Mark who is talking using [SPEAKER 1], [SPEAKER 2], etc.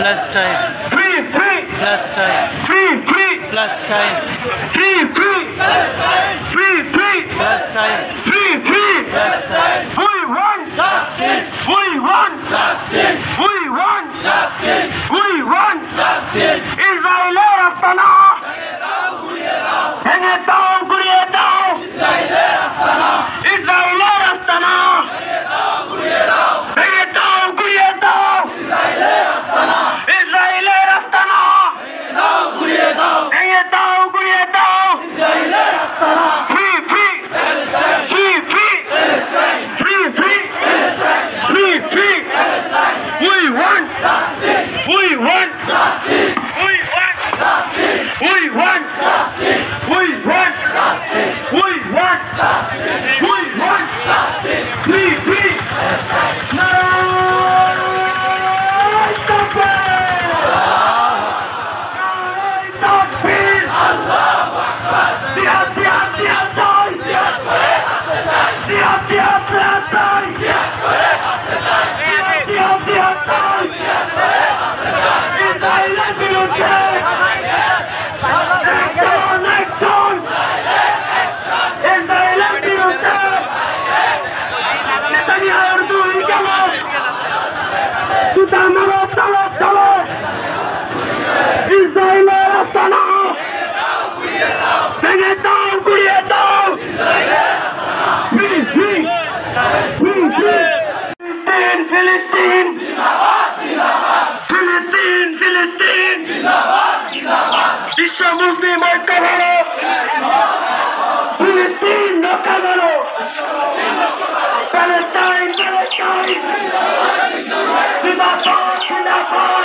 [SPEAKER 1] Plus time.
[SPEAKER 2] Free, free.
[SPEAKER 1] Plus time.
[SPEAKER 2] Free, free.
[SPEAKER 1] Plus time.
[SPEAKER 2] Free, free. Free, free.
[SPEAKER 1] Plus time.
[SPEAKER 2] Free, free.
[SPEAKER 1] Plus time.
[SPEAKER 2] We want
[SPEAKER 1] Justice.
[SPEAKER 2] We want
[SPEAKER 1] Justice.
[SPEAKER 2] We want
[SPEAKER 1] Justice.
[SPEAKER 2] We want
[SPEAKER 1] Justice.
[SPEAKER 2] ইসরায়েলের আস্তানা ভেঙে দাও গুড়িয়ে দাও
[SPEAKER 1] ইসরায়েলের আস্তানা
[SPEAKER 2] ইসরায়েলের আস্তানা ভেঙে দাও গুড়িয়ে দাও
[SPEAKER 1] ইসরায়েলের আস্তানা
[SPEAKER 2] ইসরায়েলের আস্তানা
[SPEAKER 1] দাও গুড়িয়ে দাও
[SPEAKER 2] ভেঙে দাও গুড়িয়ে দাও
[SPEAKER 1] ইসরায়েলের আস্তানা
[SPEAKER 2] free free
[SPEAKER 1] Palestine
[SPEAKER 2] free free
[SPEAKER 1] Palestine
[SPEAKER 2] free free
[SPEAKER 1] Palestine
[SPEAKER 2] free free
[SPEAKER 1] Palestine
[SPEAKER 2] We want
[SPEAKER 1] justice
[SPEAKER 2] We want
[SPEAKER 1] justice
[SPEAKER 2] We want
[SPEAKER 1] justice
[SPEAKER 2] We want
[SPEAKER 1] justice
[SPEAKER 2] We want
[SPEAKER 1] justice
[SPEAKER 2] We want
[SPEAKER 1] justice
[SPEAKER 2] We want
[SPEAKER 1] justice
[SPEAKER 2] Free free
[SPEAKER 1] Palestine Allahu Akbar জিহাদ জিহাদ জিহাদ চাই জিহাদ করে বাঁচতে চাই জিহাদ জিহাদ জিহাদ চাই জিহাদ করে বাঁচতে চাই জিহাদ জিহাদ জিহাদ চাই জিহাদ করে বাঁচতে চাই ইসরায়েলের বিরুদ্ধে অ্যাকশন অ্যাকশন ইসরায়েলের বিরুদ্ধে নেতানিয়াহুর দুই গেল জুতা মারো চলো চলো ইসরায়েলের আস্তানা ভেঙে দাও গুড়িয়ে দাও ফ্রি ফ্রি ফ্রি ফ্রি ফিলিস্তিন ফিলিস্তিন ফিলিস্তিন ফিলিস্তিন বিশ্ব মুসলিম ঐক্য ভালো ফিলিস্তিন রক্ষা ভালো প্যালেস্টাইন প্যালেস্টাইন জিন্দাবাদ জিন্দাবাদ